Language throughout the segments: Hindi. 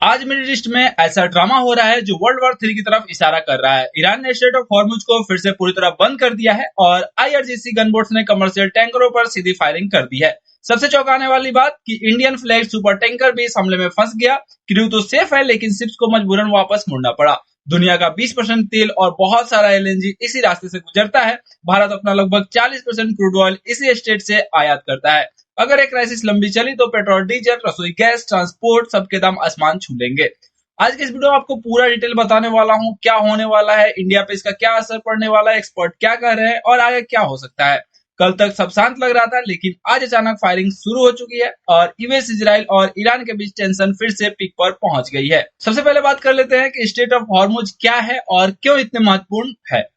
आज मिडिल ईस्ट में ऐसा ड्रामा हो रहा है जो वर्ल्ड वॉर 3 की तरफ इशारा कर रहा है। ईरान ने स्ट्रेट ऑफ हॉर्मुज को फिर से पूरी तरह बंद कर दिया है और आईआरजीसी गनबोट्स ने कमर्शियल टैंकरों पर सीधी फायरिंग कर दी है। सबसे चौंकाने वाली बात कि इंडियन फ्लैग सुपर टैंकर भी इस हमले में फंस गया। क्रू तो सेफ है लेकिन शिप्स को मजबूरन वापस मुड़ना पड़ा। दुनिया का 20% तेल और बहुत सारा एलएनजी इसी रास्ते से गुजरता है। भारत अपना लगभग 40% क्रूड ऑयल इसी स्टेट से आयात करता है। अगर एक क्राइसिस लंबी चली तो पेट्रोल, डीजल, रसोई गैस, ट्रांसपोर्ट सबके दाम आसमान छू लेंगे। आज के इस वीडियो में आपको पूरा डिटेल बताने वाला हूँ, क्या होने वाला है, इंडिया पे इसका क्या असर पड़ने वाला है, एक्सपर्ट क्या कह रहे हैं और आगे क्या हो सकता है। कल तक सब शांत लग रहा था लेकिन आज अचानक फायरिंग शुरू हो चुकी है और यूएस, इजराइल और ईरान के बीच टेंशन फिर से पीक पर पहुंच गई है। सबसे पहले बात कर लेते हैं कि स्ट्रेट ऑफ हॉर्मुज क्या है और क्यों इतने महत्वपूर्ण है।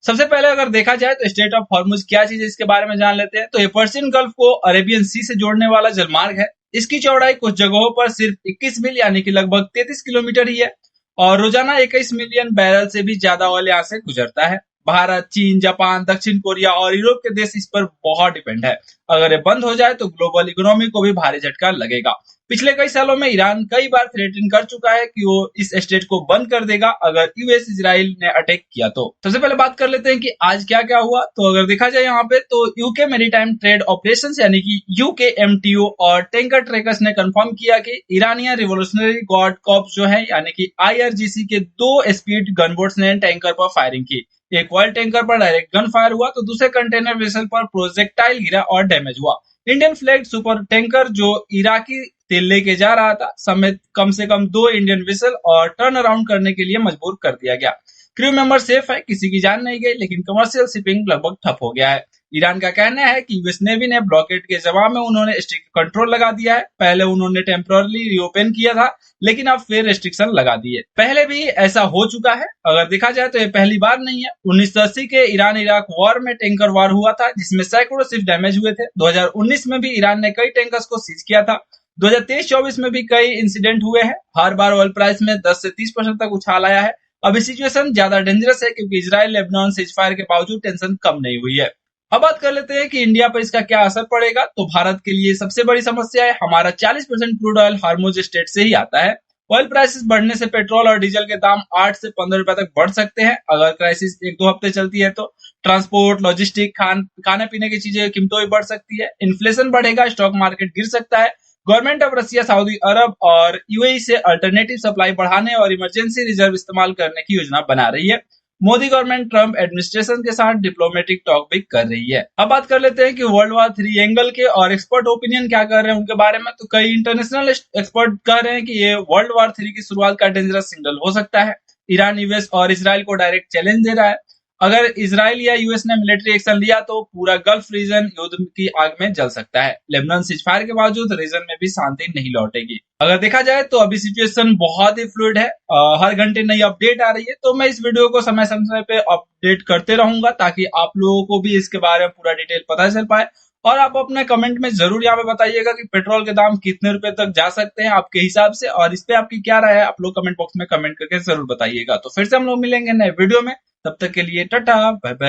सबसे पहले अगर देखा जाए तो स्ट्रेट ऑफ हॉर्मुज क्या चीज है, इसके बारे में जान लेते हैं। तो ये पर्शियन गल्फ को अरेबियन सी से जोड़ने वाला जलमार्ग है। इसकी चौड़ाई कुछ जगहों पर सिर्फ 21 मील यानी कि लगभग 33 किलोमीटर ही है और रोजाना 21 मिलियन बैरल से भी ज्यादा ऑयल यहाँ से गुजरता है। भारत, चीन, जापान, दक्षिण कोरिया और यूरोप के देश इस पर बहुत डिपेंड है। अगर ये बंद हो जाए तो ग्लोबल इकोनॉमी को भी भारी झटका लगेगा। पिछले कई सालों में ईरान कई बार थ्रेटन कर चुका है कि वो इस स्टेट को बंद कर देगा अगर यूएस, इजराइल ने अटैक किया तो। सबसे पहले बात कर लेते हैं कि आज क्या क्या हुआ। तो अगर देखा जाए यहाँ पे तो यूके मैरीटाइम ट्रेड ऑपरेशंस यानी कि यूकेएमटीओ और टैंकर ट्रेकर्स ने कंफर्म किया कि ईरानियन रिवोल्यूशनरी गार्ड कॉर्प्स जो है यानी कि आईआरजीसी के 2 स्पीड गनबोट्स ने टैंकर पर फायरिंग की। एक ऑयल टैंकर पर डायरेक्ट गन फायर हुआ तो दूसरे कंटेनर वेसल पर प्रोजेक्टाइल गिरा और डैमेज हुआ। इंडियन फ्लैग सुपर टैंकर जो इराकी तेल लेके जा रहा था समेत कम से कम 2 इंडियन वेसल और टर्न अराउंड करने के लिए मजबूर कर दिया गया। क्रू मेंबर सेफ है, किसी की जान नहीं गई, लेकिन कमर्शियल शिपिंग लगभग ठप हो गया है। ईरान का कहना है कि यूएस नेवी ने ब्लॉकेड के जवाब में उन्होंने स्ट्रिक्ट कंट्रोल लगा दिया है। पहले उन्होंने टेम्पररी रीओपन किया था लेकिन अब फिर रेस्ट्रिक्शन लगा दिए। पहले भी ऐसा हो चुका है। अगर देखा जाए तो ये पहली बार नहीं है। 1980 के ईरान इराक वॉर में टैंकर वॉर हुआ था जिसमें सैकड़ों शिप डैमेज हुए थे। 2019 में भी ईरान ने कई टैंकर्स को सीज किया था। 2023-24 में भी कई इंसिडेंट हुए हैं। हर बार ऑयल प्राइस में 10 से 30% तक उछाल आया है। अभी सिचुएशन ज्यादा डेंजरस है क्योंकि इजराइल लेबनान सीजफायर के बावजूद टेंशन कम नहीं हुई है। अब बात कर लेते हैं कि इंडिया पर इसका क्या असर पड़ेगा। तो भारत के लिए सबसे बड़ी समस्या है, हमारा 40% क्रूड ऑयल हार्मुज स्टेट से ही आता है। ऑयल प्राइसेस बढ़ने से पेट्रोल और डीजल के दाम 8 से 15 रुपए तक बढ़ सकते हैं अगर क्राइसिस 1-2 हफ्ते चलती है तो। ट्रांसपोर्ट, लॉजिस्टिक, खाने पीने की चीजें कीमतों भी बढ़ सकती है। इन्फ्लेशन बढ़ेगा, स्टॉक मार्केट गिर सकता है। गवर्नमेंट ऑफ रसिया, सऊदी अरब और यूएई से अल्टरनेटिव सप्लाई बढ़ाने और इमरजेंसी रिजर्व इस्तेमाल करने की योजना बना रही है। मोदी गवर्नमेंट ट्रंप एडमिनिस्ट्रेशन के साथ डिप्लोमेटिक टॉक भी कर रही है। अब बात कर लेते हैं कि वर्ल्ड वॉर 3 एंगल के और एक्सपर्ट ओपिनियन क्या कर रहे हैं उनके बारे में। तो कई इंटरनेशनल एक्सपर्ट कह रहे हैं कि ये वर्ल्ड वॉर 3 की शुरुआत का डेंजरस सिग्नल हो सकता है। ईरान यूएस और इजराइल को डायरेक्ट चैलेंज दे रहा है। अगर इजराइल या यूएस ने मिलिट्री एक्शन लिया तो पूरा गल्फ रीजन युद्ध की आग में जल सकता है। लेबनान सीजफायर के बावजूद रीजन में भी शांति नहीं लौटेगी। अगर देखा जाए तो अभी सिचुएशन बहुत ही फ्लूइड है। हर घंटे नई अपडेट आ रही है तो मैं इस वीडियो को समय समय पे अपडेट करते रहूंगा ताकि आप लोगों को भी इसके बारे में पूरा डिटेल पता चल पाए। और आप अपने कमेंट में जरूर यहाँ पे बताइएगा कि पेट्रोल के दाम कितने रुपए तक जा सकते हैं आपके हिसाब से, और इस पे आपकी क्या राय है आप लोग कमेंट बॉक्स में कमेंट करके जरूर बताइएगा। तो फिर से हम लोग मिलेंगे नए वीडियो में, तब तक के लिए टाटा बाय बाय।